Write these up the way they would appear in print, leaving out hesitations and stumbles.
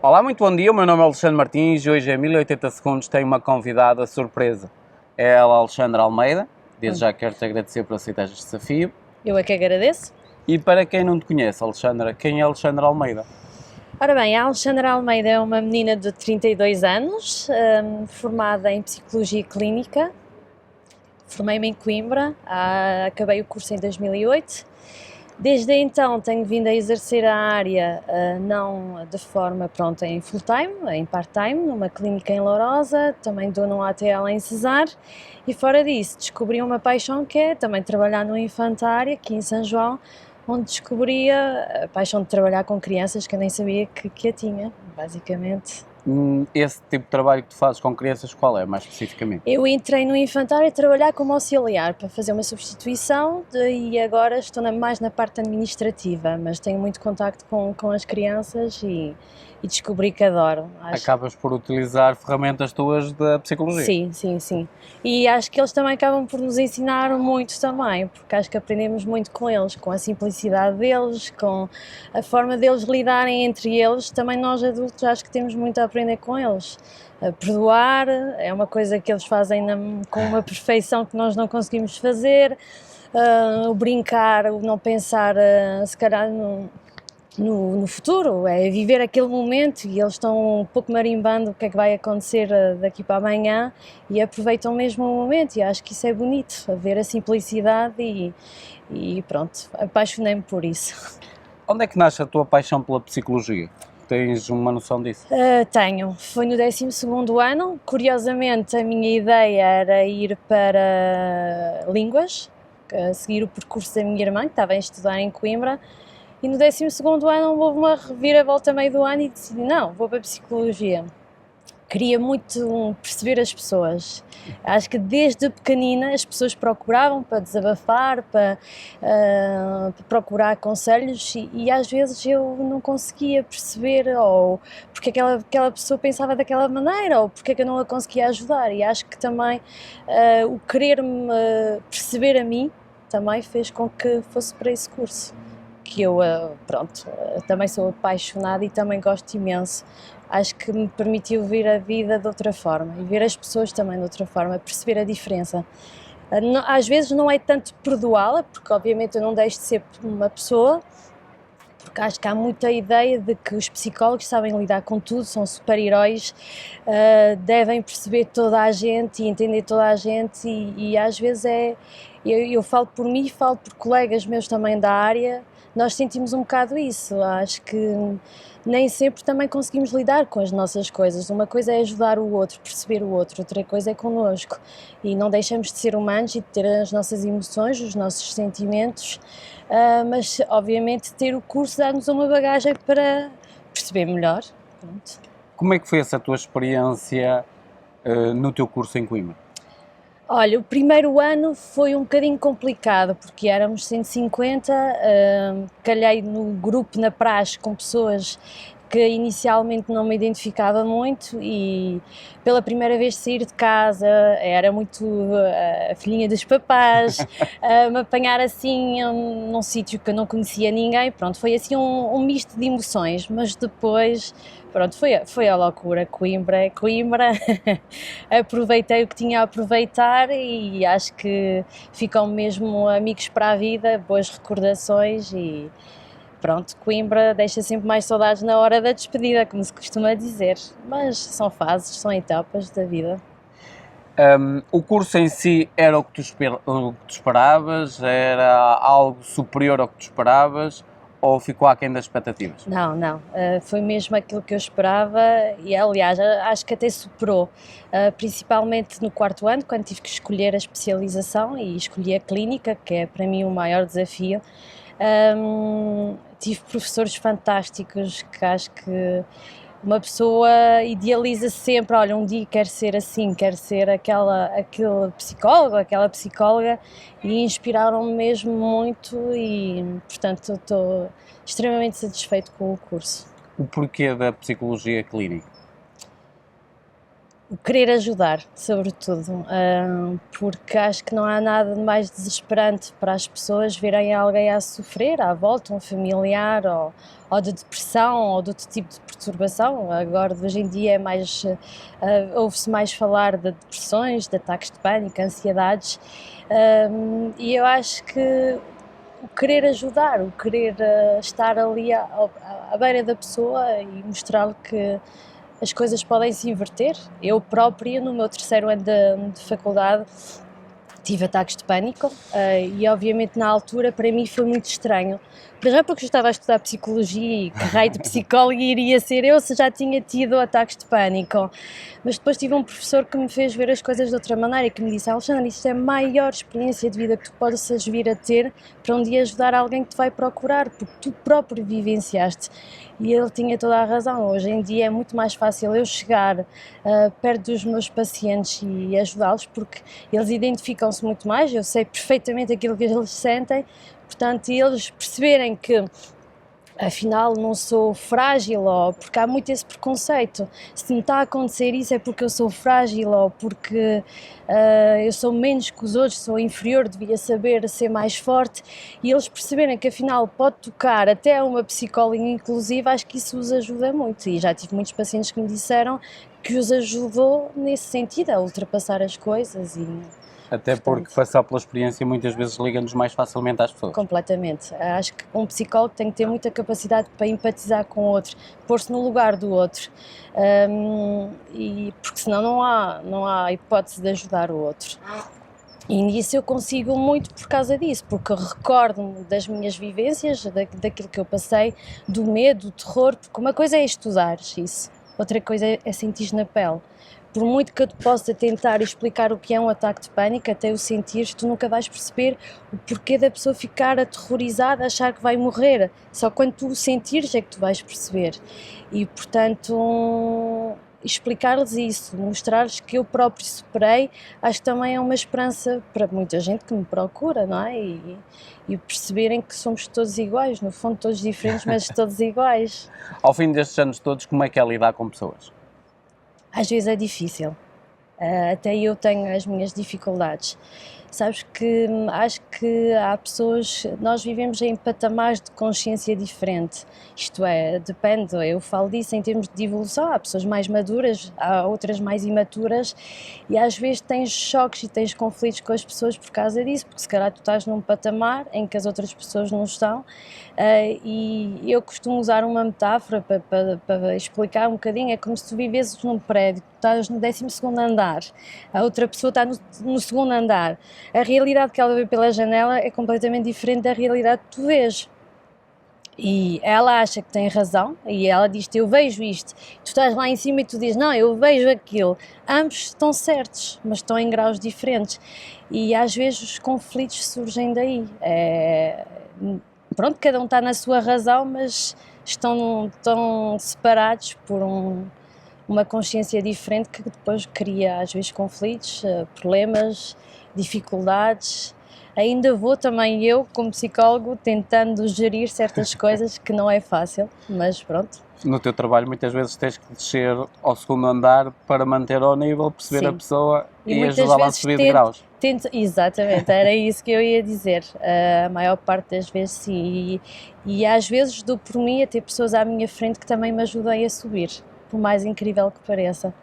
Olá, muito bom dia, o meu nome é Alexandre Martins e hoje em 1080 segundos tenho uma convidada surpresa. É ela, Alexandra Almeida. Desde já quero-te agradecer por aceitar este desafio. Eu é que agradeço. E para quem não te conhece, Alexandra, quem é Alexandra Almeida? Ora bem, a Alexandra Almeida é uma menina de 32 anos, formada em Psicologia Clínica. Formei-me em Coimbra, acabei o curso em 2008. Desde então tenho vindo a exercer a área, não de forma em full-time, em part-time, numa clínica em Lourosa, também dou num ATL em Cesar, e fora disso descobri uma paixão que é também trabalhar no infantário, aqui em São João, onde descobri a paixão de trabalhar com crianças que eu nem sabia que a tinha, basicamente. Esse tipo de trabalho que tu fazes com crianças, qual é, mais especificamente? Eu entrei no infantário a trabalhar como auxiliar para fazer uma substituição e agora estou mais na parte administrativa, mas tenho muito contacto com as crianças e descobri que adoro. Acabas por utilizar ferramentas tuas da psicologia. Sim. E acho que eles também acabam por nos ensinar muito também, porque acho que aprendemos muito com eles, com a simplicidade deles, com a forma deles lidarem entre eles. Também nós adultos acho que temos muito a aprender com eles. Perdoar é uma coisa que eles fazem com uma perfeição que nós não conseguimos fazer. O brincar, o não pensar, se calhar, no futuro, é viver aquele momento e eles estão um pouco marimbando o que é que vai acontecer daqui para amanhã e aproveitam mesmo o momento e acho que isso é bonito, ver a simplicidade e pronto, apaixonei-me por isso. Onde é que nasce a tua paixão pela psicologia? Tens uma noção disso? Tenho, foi no 12º ano, curiosamente a minha ideia era ir para Línguas, seguir o percurso da minha irmã que estava a estudar em Coimbra. E no 12º ano houve uma reviravolta a meio do ano e decidi, não, vou para a Psicologia. Queria muito perceber as pessoas. Acho que desde pequenina as pessoas procuravam para desabafar, para procurar conselhos e às vezes eu não conseguia perceber ou porque aquela pessoa pensava daquela maneira ou porque é que eu não a conseguia ajudar. E acho que também o querer-me perceber a mim também fez com que fosse para esse curso. Que eu, também sou apaixonada e também gosto imenso. Acho que me permitiu ver a vida de outra forma e ver as pessoas também de outra forma, perceber a diferença. Às vezes não é tanto perdoá-la, porque obviamente eu não deixo de ser uma pessoa, porque acho que há muita ideia de que os psicólogos sabem lidar com tudo, são super-heróis, devem perceber toda a gente e entender toda a gente e às vezes eu falo por mim, falo por colegas meus também da área, nós sentimos um bocado isso, acho que nem sempre também conseguimos lidar com as nossas coisas, uma coisa é ajudar o outro, perceber o outro, outra coisa é connosco e não deixamos de ser humanos e de ter as nossas emoções, os nossos sentimentos, mas obviamente ter o curso dá-nos uma bagagem para perceber melhor. Pronto. Como é que foi essa tua experiência no teu curso em Coimbra? Olha, o primeiro ano foi um bocadinho complicado, porque éramos 150, calhei no grupo na praxe com pessoas que inicialmente não me identificava muito e pela primeira vez sair de casa era muito a filhinha dos papás, me apanhar assim num sítio que eu não conhecia ninguém, pronto, foi assim um misto de emoções, mas depois, pronto, foi a loucura, Coimbra é Coimbra, aproveitei o que tinha a aproveitar e acho que ficam mesmo amigos para a vida, boas recordações e pronto, Coimbra deixa sempre mais saudades na hora da despedida, como se costuma dizer, mas são fases, são etapas da vida. O curso em si era o que tu esperavas? Era algo superior ao que tu esperavas? Ou ficou aquém das expectativas? Não, foi mesmo aquilo que eu esperava e aliás acho que até superou, principalmente no 4º ano, quando tive que escolher a especialização e escolhi a clínica, que é para mim o maior desafio. Tive professores fantásticos que acho que uma pessoa idealiza sempre, olha, um dia quero ser assim, quero ser aquele psicólogo, aquela psicóloga e inspiraram-me mesmo muito e, portanto, estou extremamente satisfeito com o curso. O porquê da psicologia clínica? o querer ajudar, sobretudo, porque acho que não há nada de mais desesperante para as pessoas verem alguém a sofrer à volta, um familiar, ou de depressão, ou de outro tipo de perturbação. Agora, hoje em dia, ouve-se mais falar de depressões, de ataques de pânico, ansiedades, e eu acho que o querer ajudar, o querer estar ali à beira da pessoa e mostrar-lhe que as coisas podem se inverter. Eu própria, no meu terceiro ano de faculdade, tive ataques de pânico e obviamente na altura para mim foi muito estranho. Para já porque eu estava a estudar psicologia e que raio de psicóloga iria ser eu se já tinha tido ataques de pânico. Mas depois tive um professor que me fez ver as coisas de outra maneira e que me disse: Alexandre, isto é a maior experiência de vida que tu possas vir a ter para um dia ajudar alguém que te vai procurar, porque tu próprio vivenciaste. E ele tinha toda a razão. Hoje em dia é muito mais fácil eu chegar perto dos meus pacientes e ajudá-los, porque eles identificam-se muito mais, eu sei perfeitamente aquilo que eles sentem, portanto, e eles perceberem que afinal não sou frágil, ou porque há muito esse preconceito, se me está a acontecer isso é porque eu sou frágil, ou porque eu sou menos que os outros, sou inferior, devia saber ser mais forte, e eles perceberem que afinal pode tocar até uma psicóloga inclusive, acho que isso os ajuda muito, e já tive muitos pacientes que me disseram que os ajudou nesse sentido, a ultrapassar as coisas e... Até porque passar pela experiência muitas vezes liga-nos mais facilmente às pessoas. Completamente. Acho que um psicólogo tem que ter muita capacidade para empatizar com o outro, pôr-se no lugar do outro, e porque senão não há hipótese de ajudar o outro. E nisso eu consigo muito por causa disso, porque eu recordo-me das minhas vivências, daquilo que eu passei, do medo, do terror, porque uma coisa é estudar isso, outra coisa é sentir na pele. Por muito que eu te possa tentar explicar o que é um ataque de pânico, até o sentir, tu nunca vais perceber o porquê da pessoa ficar aterrorizada, achar que vai morrer. Só quando tu o sentires é que tu vais perceber. E, portanto, explicar-lhes isso, mostrar-lhes que eu próprio superei, acho que também é uma esperança para muita gente que me procura, não é? E perceberem que somos todos iguais, no fundo todos diferentes, mas todos iguais. Ao fim destes anos todos, como é que é lidar com pessoas? Às vezes é difícil, até eu tenho as minhas dificuldades. Sabes que acho que há pessoas, nós vivemos em patamares de consciência diferente, isto é, depende, eu falo disso em termos de evolução, há pessoas mais maduras, há outras mais imaturas e às vezes tens choques e tens conflitos com as pessoas por causa disso, porque se calhar tu estás num patamar em que as outras pessoas não estão, e eu costumo usar uma metáfora para explicar um bocadinho, é como se tu vivesses num prédio, tu estás no 12º andar, a outra pessoa está no segundo andar. A realidade que ela vê pela janela é completamente diferente da realidade que tu vês. E ela acha que tem razão e ela diz-te: eu vejo isto. Tu estás lá em cima e tu dizes: não, eu vejo aquilo. Ambos estão certos, mas estão em graus diferentes. E às vezes os conflitos surgem daí. Pronto, cada um está na sua razão, mas estão separados por uma consciência diferente que depois cria às vezes conflitos, problemas, dificuldades. Ainda vou também eu, como psicólogo, tentando gerir certas coisas que não é fácil, mas pronto. No teu trabalho muitas vezes tens que descer ao segundo andar para manter ao nível, perceber Sim. a pessoa e muitas ajudá-la a vezes subir de graus. Exatamente, era isso que eu ia dizer, a maior parte das vezes sim, e às vezes dou por mim a ter pessoas à minha frente que também me ajudem a subir, por mais incrível que pareça.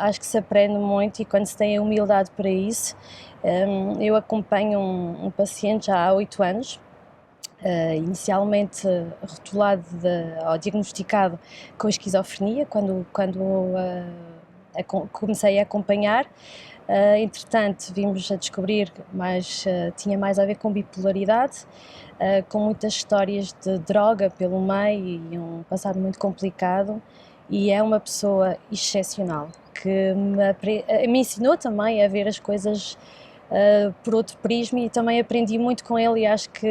Acho que se aprende muito e quando se tem a humildade para isso. Eu acompanho um paciente já há 8 anos, inicialmente rotulado ou diagnosticado com esquizofrenia, quando comecei a acompanhar. Entretanto, vimos a descobrir que tinha mais a ver com bipolaridade, com muitas histórias de droga pelo meio e um passado muito complicado, e é uma pessoa excepcional que me ensinou também a ver as coisas por outro prisma e também aprendi muito com ele, e acho que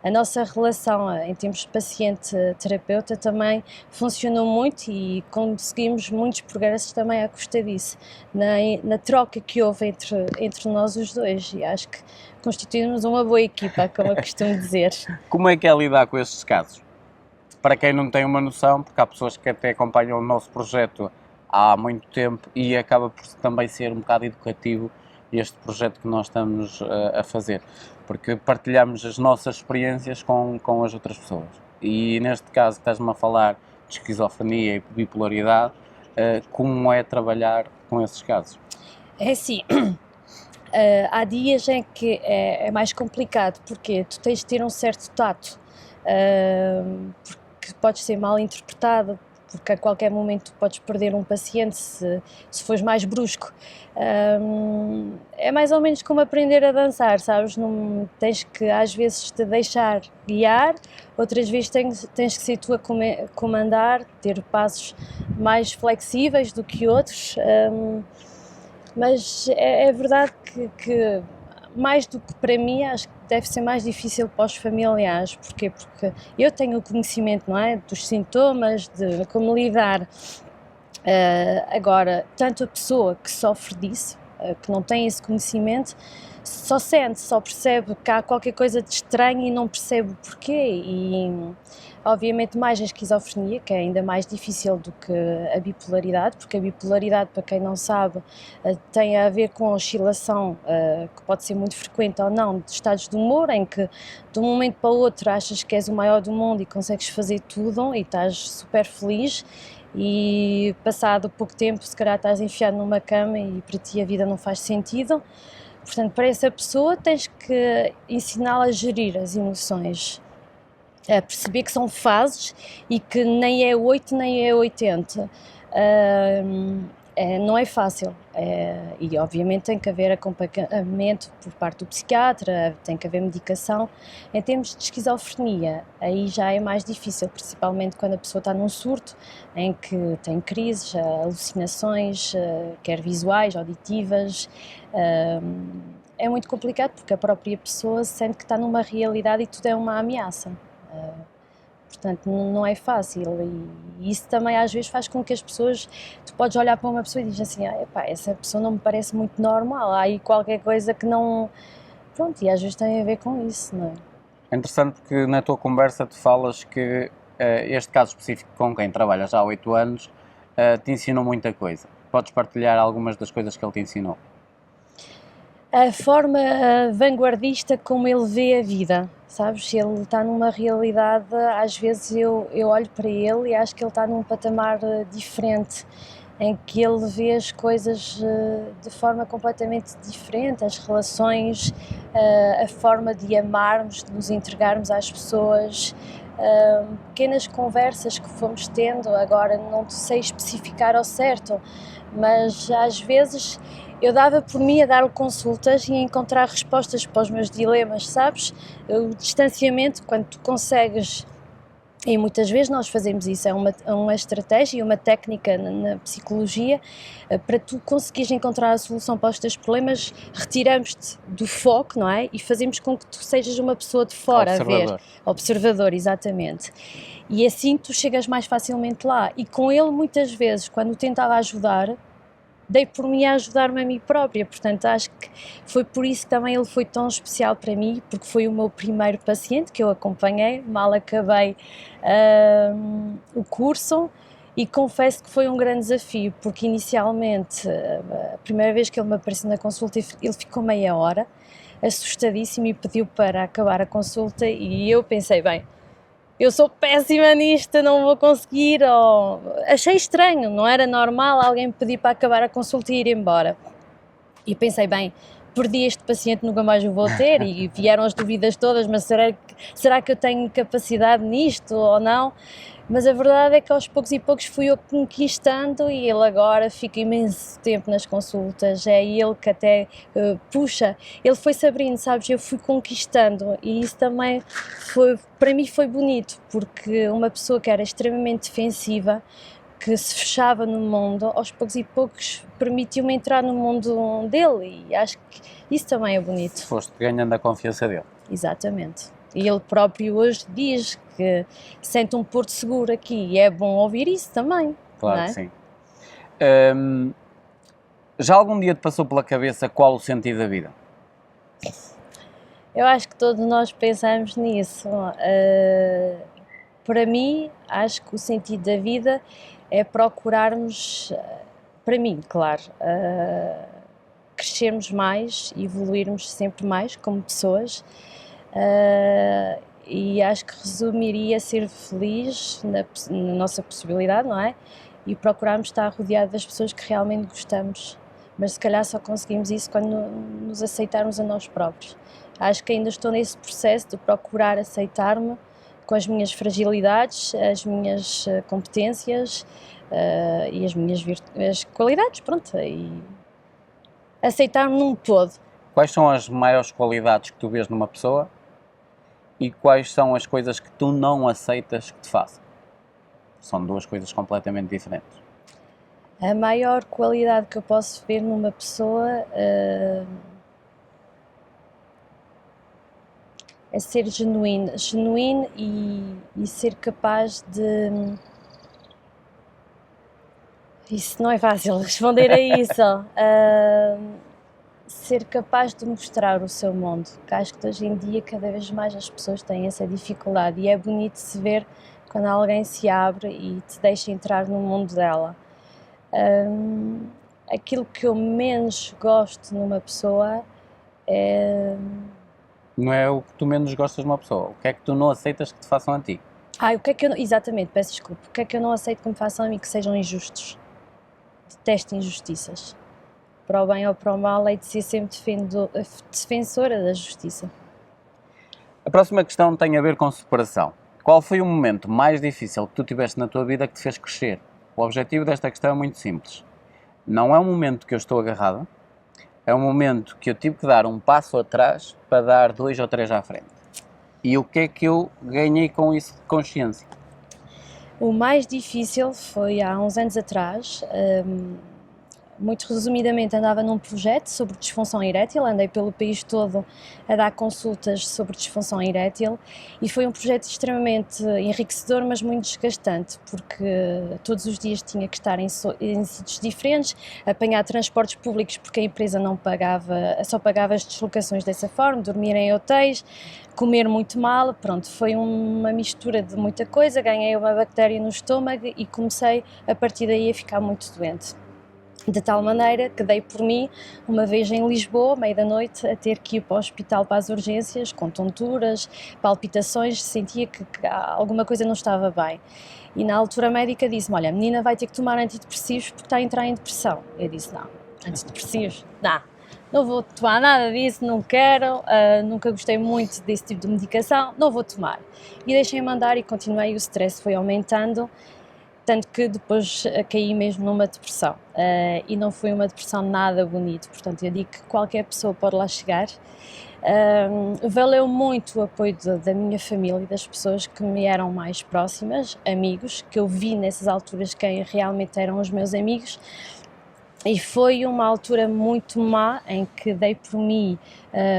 a nossa relação em termos de paciente-terapeuta também funcionou muito e conseguimos muitos progressos também à custa disso, na troca que houve entre nós os dois, e acho que constituímos uma boa equipa, como eu costumo dizer. Como é que é lidar com estes casos? Para quem não tem uma noção, porque há pessoas que até acompanham o nosso projeto há muito tempo e acaba por também ser um bocado educativo este projeto que nós estamos a fazer, porque partilhamos as nossas experiências com as outras pessoas. E neste caso estás-me a falar de esquizofrenia e bipolaridade, como é trabalhar com esses casos? É assim, há dias em que é mais complicado, porque tu tens de ter um certo tato, porque podes ser mal interpretado, porque a qualquer momento tu podes perder um paciente se fores mais brusco. É mais ou menos como aprender a dançar, sabes? Não, tens que às vezes te deixar guiar, outras vezes tens que ser tu a comandar, ter passos mais flexíveis do que outros. Mas é verdade que mais do que para mim, acho que deve ser mais difícil para os familiares. Porquê? Porque eu tenho o conhecimento, não é, dos sintomas, de como lidar. Agora, tanto a pessoa que sofre disso, que não tem esse conhecimento, só sente, só percebe que há qualquer coisa de estranho e não percebe o porquê. E obviamente mais a esquizofrenia, que é ainda mais difícil do que a bipolaridade, porque a bipolaridade, para quem não sabe, tem a ver com a oscilação, que pode ser muito frequente ou não, de estados de humor, em que de um momento para o outro achas que és o maior do mundo e consegues fazer tudo e estás super feliz, e passado pouco tempo se calhar estás enfiado numa cama e para ti a vida não faz sentido. Portanto, para essa pessoa tens que ensiná-la a gerir as emoções, a perceber que são fases e que nem é 8 nem é 80. Não é fácil, e obviamente tem que haver acompanhamento por parte do psiquiatra, tem que haver medicação. Em termos de esquizofrenia, aí já é mais difícil, principalmente quando a pessoa está num surto, em que tem crises, alucinações, quer visuais, auditivas. É muito complicado porque a própria pessoa sente que está numa realidade e tudo é uma ameaça. Portanto, não é fácil, e isso também às vezes faz com que as pessoas, tu podes olhar para uma pessoa e dizer assim, epá, essa pessoa não me parece muito normal, há aí qualquer coisa que não... Pronto, e às vezes tem a ver com isso, não é? É interessante porque na tua conversa tu falas que este caso específico com quem trabalhas há 8 anos te ensinou muita coisa. Podes partilhar algumas das coisas que ele te ensinou? A forma vanguardista como ele vê a vida, sabes? Ele está numa realidade, às vezes eu olho para ele e acho que ele está num patamar diferente, em que ele vê as coisas de forma completamente diferente, as relações, a forma de amarmos, de nos entregarmos às pessoas, pequenas conversas que fomos tendo. Agora não sei especificar ao certo, mas às vezes eu dava por mim a dar-lhe consultas e a encontrar respostas para os meus dilemas, sabes? O distanciamento, quando tu consegues, e muitas vezes nós fazemos isso, é uma estratégia e uma técnica na psicologia, para tu conseguires encontrar a solução para os teus problemas, retiramos-te do foco, não é? E fazemos com que tu sejas uma pessoa de fora Observador. a ver. Observador, exatamente. E assim tu chegas mais facilmente lá. E com ele, muitas vezes, quando o tentava ajudar, dei por mim a ajudar-me a mim própria. Portanto, acho que foi por isso que também ele foi tão especial para mim, porque foi o meu primeiro paciente que eu acompanhei, mal acabei o curso, e confesso que foi um grande desafio, porque inicialmente, a primeira vez que ele me apareceu na consulta, ele ficou meia hora, assustadíssimo, e pediu para acabar a consulta, e eu pensei, bem, eu sou péssima nisto, não vou conseguir, achei estranho, não era normal alguém me pedir para acabar a consulta e ir embora. E pensei, bem, perdi este paciente, nunca mais o vou ter, e vieram as dúvidas todas, mas será que eu tenho capacidade nisto ou não? Mas a verdade é que aos poucos e poucos fui eu conquistando, e ele agora fica imenso tempo nas consultas, é ele que até puxa, ele foi-se abrindo, sabes, eu fui conquistando, e isso também para mim foi bonito, porque uma pessoa que era extremamente defensiva, que se fechava no mundo, aos poucos e poucos permitiu-me entrar no mundo dele, e acho que isso também é bonito. Foste ganhando a confiança dele. Exatamente. E ele próprio hoje diz que sente um porto seguro aqui, e é bom ouvir isso também. Claro não é? que sim. Já algum dia te passou pela cabeça qual o sentido da vida? Eu acho que todos nós pensamos nisso. Para mim, acho que o sentido da vida é procurarmos, para mim, claro, crescermos mais, evoluirmos sempre mais como pessoas, e acho que resumiria ser feliz na nossa possibilidade, não é? E procurarmos estar rodeado das pessoas que realmente gostamos, mas se calhar só conseguimos isso quando nos aceitarmos a nós próprios. Acho que ainda estou nesse processo de procurar aceitar-me com as minhas fragilidades, as minhas competências e as minhas as qualidades, pronto, e aceitar-me num todo. Quais são as maiores qualidades que tu vês numa pessoa e quais são as coisas que tu não aceitas que te façam? São duas coisas completamente diferentes. A maior qualidade que eu posso ver numa pessoa é ser genuíno e ser capaz de... Isso não é fácil responder a isso. Ser capaz de mostrar o seu mundo, que acho que hoje em dia cada vez mais as pessoas têm essa dificuldade e é bonito se ver quando alguém se abre e te deixa entrar no mundo dela. Aquilo que eu menos gosto numa pessoa é... Não é o que tu menos gostas de uma pessoa, o que é que tu não aceitas que te façam a ti? o que é que eu... Exatamente, peço desculpa. O que é que eu não aceito que me façam a mim que sejam injustos? Detesto injustiças. Para o bem ou para o mal, hei de ser sempre defensora da justiça. A próxima questão tem a ver com separação. Qual foi o momento mais difícil que tu tiveste na tua vida que te fez crescer? O objetivo desta questão é muito simples. Não é um momento que eu estou agarrada, é um momento que eu tive que dar um passo atrás para dar 2 ou 3 à frente. E o que é que eu ganhei com isso de consciência? O mais difícil foi há uns anos atrás. Muito resumidamente, andava num projeto sobre disfunção erétil, andei pelo país todo a dar consultas sobre disfunção erétil e foi um projeto extremamente enriquecedor, mas muito desgastante, porque todos os dias tinha que estar em sítios diferentes, apanhar transportes públicos porque a empresa não pagava, só pagava as deslocações dessa forma, dormir em hotéis, comer muito mal, pronto, foi uma mistura de muita coisa, ganhei uma bactéria no estômago e comecei a partir daí a ficar muito doente. De tal maneira que dei por mim, uma vez em Lisboa, meia da noite, a ter que ir para o hospital para as urgências, com tonturas, palpitações, sentia que alguma coisa não estava bem. E na altura a médica disse-me, olha, a menina vai ter que tomar antidepressivos porque está a entrar em depressão. Eu disse, não, antidepressivos, não vou tomar nada disso, não quero, nunca gostei muito desse tipo de medicação, não vou tomar. E deixei-me andar e continuei, o stress foi aumentando, tanto que depois caí mesmo numa depressão e não foi uma depressão nada bonita, portanto eu digo que qualquer pessoa pode lá chegar. Valeu muito o apoio da minha família e das pessoas que me eram mais próximas, amigos, que eu vi nessas alturas quem realmente eram os meus amigos. E foi uma altura muito má em que dei por mim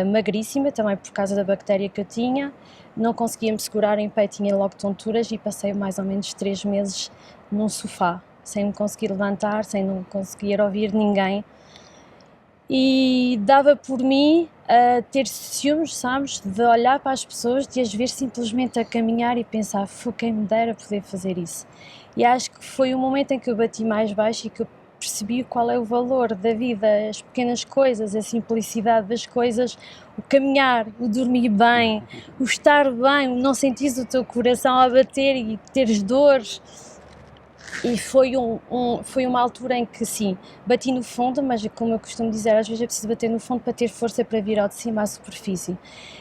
magríssima, também por causa da bactéria que eu tinha, não conseguia me segurar em pé, tinha logo tonturas e passei mais ou menos 3 meses num sofá, sem me conseguir levantar, sem não conseguir ouvir ninguém. E dava por mim a ter ciúmes, sabes, de olhar para as pessoas, de as ver simplesmente a caminhar e pensar, foi quem me dera poder fazer isso. E acho que foi o momento em que eu bati mais baixo e que eu percebi qual é o valor da vida, as pequenas coisas, a simplicidade das coisas, o caminhar, o dormir bem, o estar bem, o não sentires o teu coração a bater e teres dores. E foi uma altura em que, sim, bati no fundo, mas como eu costumo dizer, às vezes é preciso bater no fundo para ter força para vir ao de cima à superfície.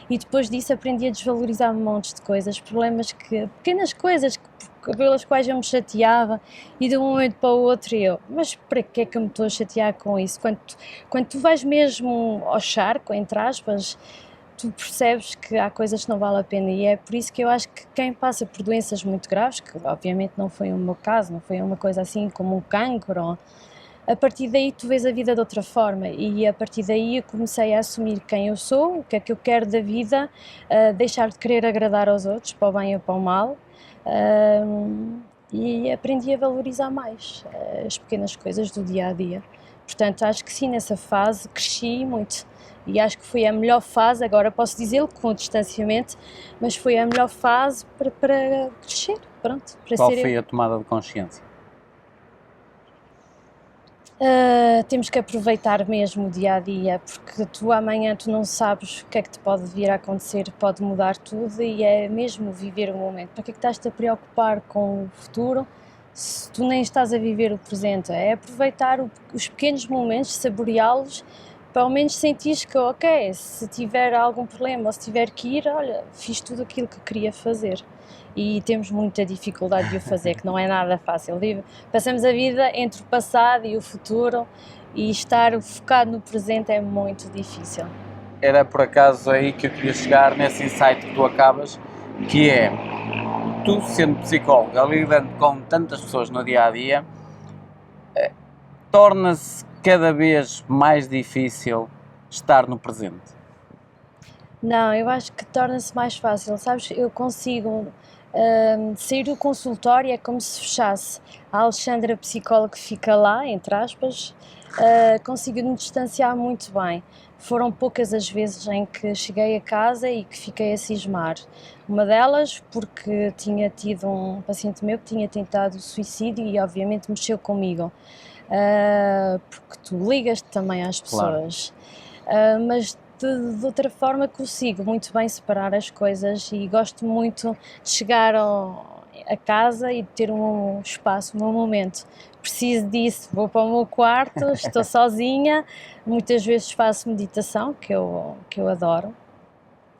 E depois disso aprendi a desvalorizar montes de coisas, problemas pequenas coisas pelas quais eu me chateava e de um momento para o outro mas para que é que eu me estou a chatear com isso? Quando tu vais mesmo ao charco, entre aspas, tu percebes que há coisas que não vale a pena e é por isso que eu acho que quem passa por doenças muito graves, que obviamente não foi o meu caso, não foi uma coisa assim como um cancro, a partir daí tu vês a vida de outra forma e a partir daí eu comecei a assumir quem eu sou, o que é que eu quero da vida, deixar de querer agradar aos outros, para o bem ou para o mal, e aprendi a valorizar mais as pequenas coisas do dia a dia. Portanto, acho que sim, nessa fase cresci muito. E acho que foi a melhor fase, agora posso dizê-lo com o distanciamento, mas foi a melhor fase para crescer, pronto. Para Qual ser foi eu. a tomada de consciência? Temos que aproveitar mesmo o dia a dia, porque tu amanhã tu não sabes o que é que te pode vir a acontecer, pode mudar tudo e é mesmo viver o momento. Para que é que estás-te a preocupar com o futuro se tu nem estás a viver o presente? É aproveitar os pequenos momentos, saboreá-los, pelo menos sentires que, ok, se tiver algum problema ou se tiver que ir, olha, fiz tudo aquilo que queria fazer. E temos muita dificuldade de o fazer, que não é nada fácil. Passamos a vida entre o passado e o futuro e estar focado no presente é muito difícil. Era por acaso aí que eu queria chegar nesse insight que tu acabas, que é, tu sendo psicóloga, lidando com tantas pessoas no dia-a-dia, torna-se cada vez mais difícil estar no presente. Não, eu acho que torna-se mais fácil, sabes? Eu consigo sair do consultório, é como se fechasse. A Alexandra, psicóloga, que fica lá, entre aspas, consigo me distanciar muito bem. Foram poucas as vezes em que cheguei a casa e que fiquei a cismar. Uma delas porque tinha tido um paciente meu que tinha tentado suicídio e obviamente mexeu comigo. Porque tu ligas também às pessoas. Claro. Mas de outra forma consigo muito bem separar as coisas e gosto muito de chegar a casa e de ter um espaço, um momento. Preciso disso, vou para o meu quarto, estou sozinha, muitas vezes faço meditação, que eu adoro.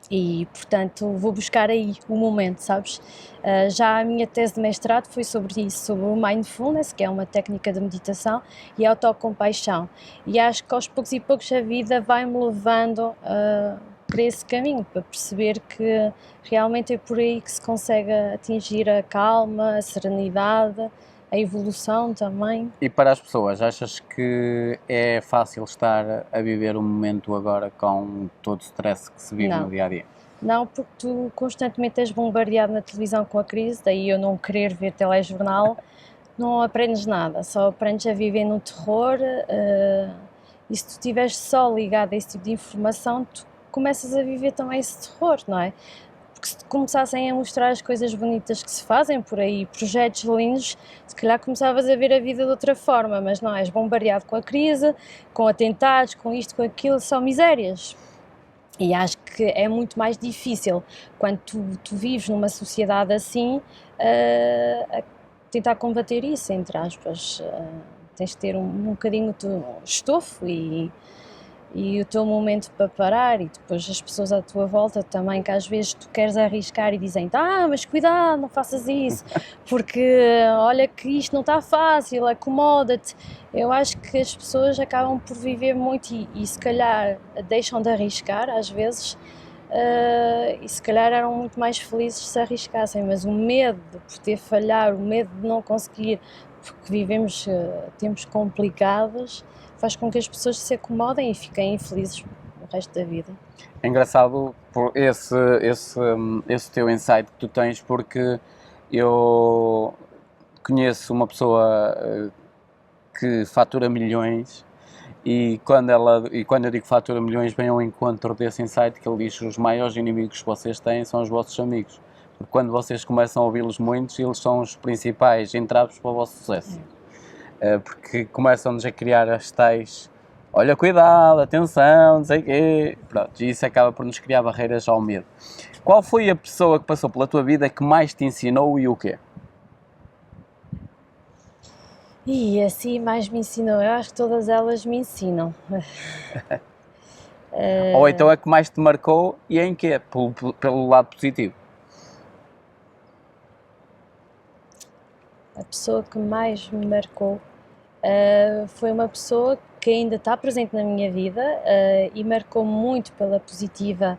E, portanto, vou buscar aí o momento, sabes? Já a minha tese de mestrado foi sobre isso, sobre o mindfulness, que é uma técnica de meditação, e a autocompaixão. E acho que aos poucos e poucos a vida vai-me levando para esse caminho, para perceber que realmente é por aí que se consegue atingir a calma, a serenidade, a evolução também. E para as pessoas, achas que é fácil estar a viver o momento agora com todo o stress que se vive no dia-a-dia? Não, porque tu constantemente és bombardeado na televisão com a crise, daí eu não querer ver telejornal, não aprendes nada, só aprendes a viver no terror e se tu estiveres só ligado a esse tipo de informação, tu começas a viver também esse terror, não é? Porque se começassem a mostrar as coisas bonitas que se fazem por aí, projetos lindos, se calhar começavas a ver a vida de outra forma, mas não, és bombardeado com a crise, com atentados, com isto, com aquilo, só misérias. E acho que é muito mais difícil quando tu vives numa sociedade assim a tentar combater isso, entre aspas. Tens de ter um bocadinho de estofo e o teu momento para parar e depois as pessoas à tua volta também, que às vezes tu queres arriscar e dizem mas cuidado, não faças isso, porque olha que isto não está fácil, acomoda-te. Eu acho que as pessoas acabam por viver muito e se calhar deixam de arriscar às vezes e se calhar eram muito mais felizes se arriscassem, mas o medo de poder falhar, o medo de não conseguir, porque vivemos tempos complicados, faz com que as pessoas se acomodem e fiquem infelizes o resto da vida. É engraçado por esse teu insight que tu tens, porque eu conheço uma pessoa que fatura milhões e quando eu digo fatura milhões vem ao encontro desse insight que ele diz que os maiores inimigos que vocês têm são os vossos amigos. Porque quando vocês começam a ouvi-los muitos, eles são os principais entraves para o vosso sucesso. Porque começam-nos a criar as tais, olha, cuidado, atenção, não sei o quê, pronto, e isso acaba por nos criar barreiras ao medo. Qual foi a pessoa que passou pela tua vida que mais te ensinou e o quê? E assim mais me ensinou, eu acho que todas elas me ensinam. Ou então a que mais te marcou e em quê? Pelo lado positivo. A pessoa que mais me marcou foi uma pessoa que ainda está presente na minha vida e marcou muito pela positiva.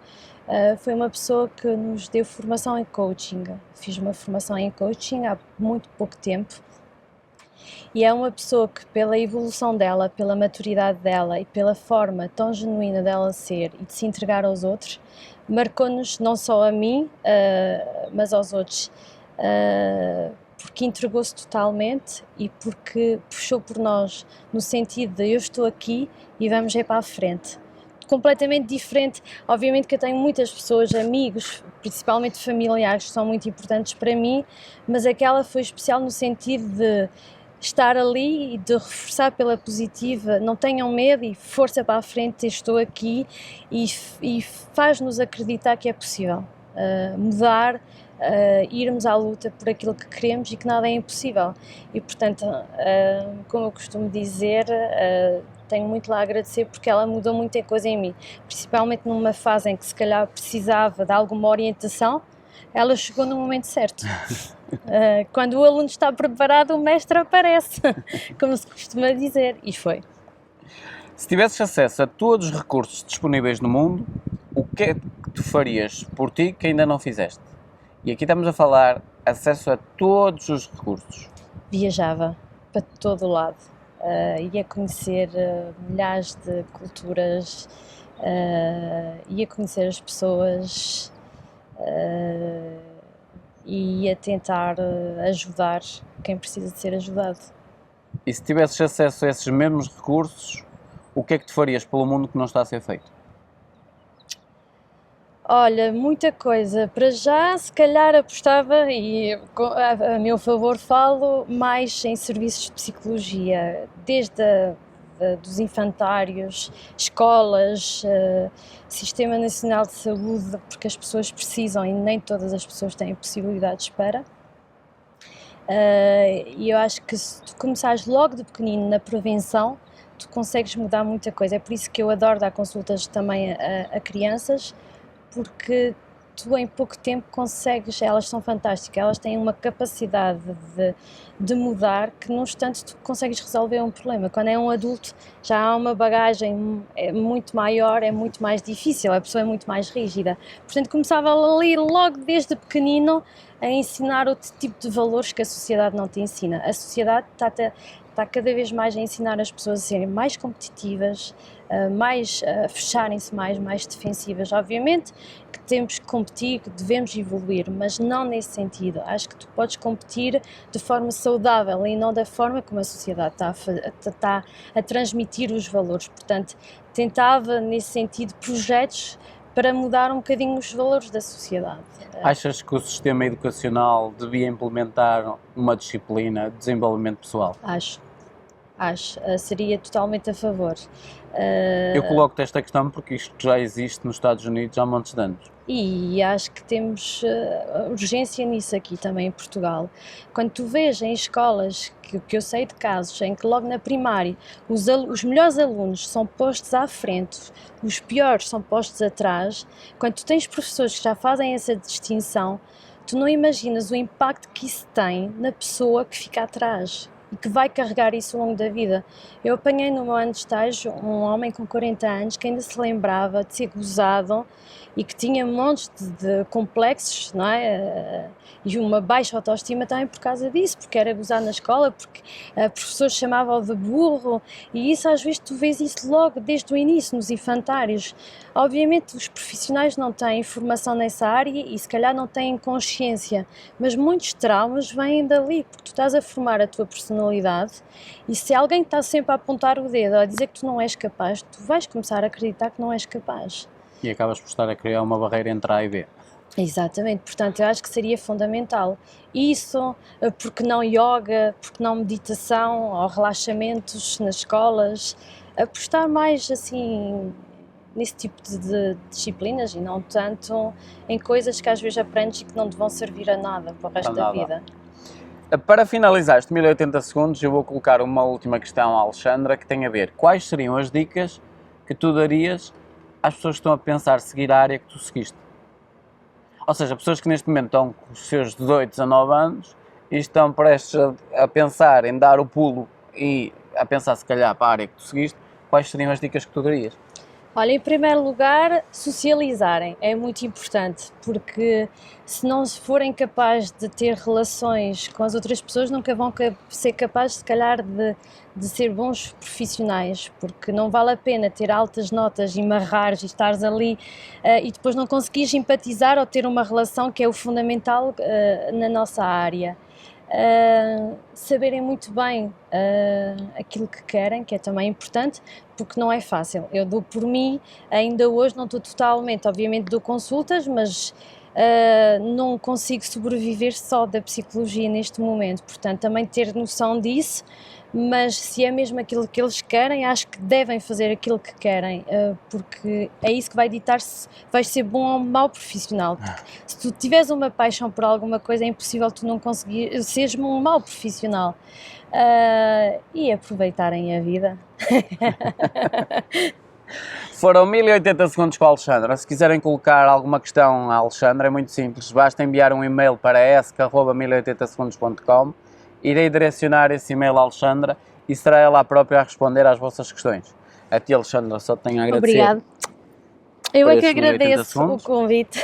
Foi uma pessoa que nos deu formação em coaching. Fiz uma formação em coaching há muito pouco tempo e é uma pessoa que, pela evolução dela, pela maturidade dela e pela forma tão genuína dela ser e de se entregar aos outros, marcou-nos não só a mim, mas aos outros. Porque entregou-se totalmente e porque puxou por nós no sentido de eu estou aqui e vamos ir para a frente. Completamente diferente, obviamente que eu tenho muitas pessoas, amigos, principalmente familiares, que são muito importantes para mim, mas aquela foi especial no sentido de estar ali e de reforçar pela positiva, não tenham medo e força para a frente, estou aqui, e faz-nos acreditar que é possível mudar, irmos à luta por aquilo que queremos e que nada é impossível. E portanto, como eu costumo dizer, tenho muito lá a agradecer porque ela mudou muita coisa em mim, principalmente numa fase em que se calhar precisava de alguma orientação, ela chegou no momento certo. Quando o aluno está preparado, o mestre aparece, como se costuma dizer, e foi. Se tivesses acesso a todos os recursos disponíveis no mundo, o que é que tu farias por ti que ainda não fizeste? E aqui estamos a falar acesso a todos os recursos. Viajava para todo o lado, ia conhecer milhares de culturas, ia conhecer as pessoas, e ia tentar ajudar quem precisa de ser ajudado. E se tivesses acesso a esses mesmos recursos, o que é que tu farias pelo mundo que não está a ser feito? Olha, muita coisa. Para já, se calhar apostava, e a meu favor falo, mais em serviços de psicologia, desde dos infantários, escolas, Sistema Nacional de Saúde, porque as pessoas precisam e nem todas as pessoas têm possibilidades para. E eu acho que se tu começares logo de pequenino na prevenção, tu consegues mudar muita coisa. É por isso que eu adoro dar consultas também a crianças, porque tu em pouco tempo consegues, elas são fantásticas, elas têm uma capacidade de mudar que num instante tu consegues resolver um problema. Quando é um adulto já há uma bagagem muito maior, é muito mais difícil, a pessoa é muito mais rígida. Portanto, começava ali logo desde pequenino a ensinar outro tipo de valores que a sociedade não te ensina. A sociedade está cada vez mais a ensinar as pessoas a serem mais competitivas, a fecharem-se mais defensivas. Obviamente que temos que competir, que devemos evoluir, mas não nesse sentido. Acho que tu podes competir de forma saudável e não da forma como a sociedade está a transmitir os valores. Portanto, tentava nesse sentido projetos para mudar um bocadinho os valores da sociedade. Achas que o sistema educacional devia implementar uma disciplina de desenvolvimento pessoal? Acho, seria totalmente a favor. Eu coloco-te esta questão porque isto já existe nos Estados Unidos há montes de anos. E acho que temos urgência nisso aqui também em Portugal. Quando tu vês em escolas, que eu sei de casos em que logo na primária os melhores alunos são postos à frente, os piores são postos atrás, quando tu tens professores que já fazem essa distinção, tu não imaginas o impacto que isso tem na pessoa que fica atrás e que vai carregar isso ao longo da vida. Eu apanhei no meu ano de estágio um homem com 40 anos que ainda se lembrava de ser gozado e que tinha montes de complexos, não é? E uma baixa autoestima também por causa disso, porque era gozado na escola, porque a professora chamava-o de burro, e isso às vezes tu vês isso logo desde o início, nos infantários. Obviamente os profissionais não têm formação nessa área e se calhar não têm consciência, mas muitos traumas vêm dali, porque tu estás a formar a tua personalidade e se alguém está sempre a apontar o dedo, a dizer que tu não és capaz, tu vais começar a acreditar que não és capaz. E acabas por estar a criar uma barreira entre A e B. Exatamente, portanto eu acho que seria fundamental isso, porque não yoga, porque não meditação ou relaxamentos nas escolas, apostar mais assim nesse tipo de disciplinas e não tanto em coisas que às vezes aprendes e que não te vão servir a nada para o resto da vida. Para finalizar este 1080 segundos eu vou colocar uma última questão à Alexandra que tem a ver, quais seriam as dicas que tu darias às pessoas que estão a pensar seguir a área que tu seguiste? Ou seja, pessoas que neste momento estão com os seus 18, 19 anos e estão prestes a pensar em dar o pulo e a pensar se calhar para a área que tu seguiste, quais seriam as dicas que tu darias? Olha, em primeiro lugar, socializarem é muito importante, porque se não forem capazes de ter relações com as outras pessoas, nunca vão ser capazes, se calhar, de ser bons profissionais, porque não vale a pena ter altas notas e marrares e estares ali e depois não conseguires empatizar ou ter uma relação que é o fundamental na nossa área. Saberem muito bem aquilo que querem, que é também importante, porque não é fácil. Eu dou por mim, ainda hoje não estou totalmente, obviamente dou consultas, mas não consigo sobreviver só da psicologia neste momento, portanto também ter noção disso, mas se é mesmo aquilo que eles querem, acho que devem fazer aquilo que querem, porque é isso que vai ditar se vais ser bom ou mau profissional. Porque se tu tiveres uma paixão por alguma coisa, é impossível tu não conseguir seres um mau profissional. E aproveitarem a vida. Foram 1080 segundos com a Alexandra. Se quiserem colocar alguma questão à Alexandra, é muito simples. Basta enviar um e-mail para esc@1080segundos.com. Irei direcionar esse e-mail à Alexandra e será ela a própria a responder às vossas questões. A ti, Alexandra, só tenho a agradecer. Obrigado. Eu por é que estes 1080 agradeço o segundos. convite.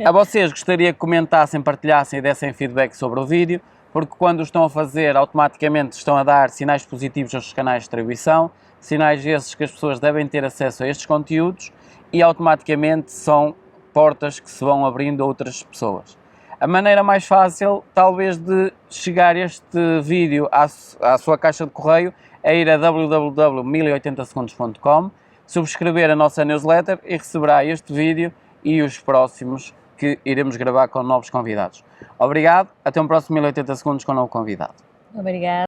A vocês gostaria que comentassem, partilhassem e dessem feedback sobre o vídeo, porque quando o estão a fazer, automaticamente estão a dar sinais positivos aos canais de distribuição, sinais esses que as pessoas devem ter acesso a estes conteúdos e automaticamente são portas que se vão abrindo a outras pessoas. A maneira mais fácil, talvez, de chegar este vídeo à sua caixa de correio é ir a www.1080segundos.com, subscrever a nossa newsletter e receberá este vídeo e os próximos que iremos gravar com novos convidados. Obrigado, até um próximo 1080 segundos com um novo convidado. Obrigada.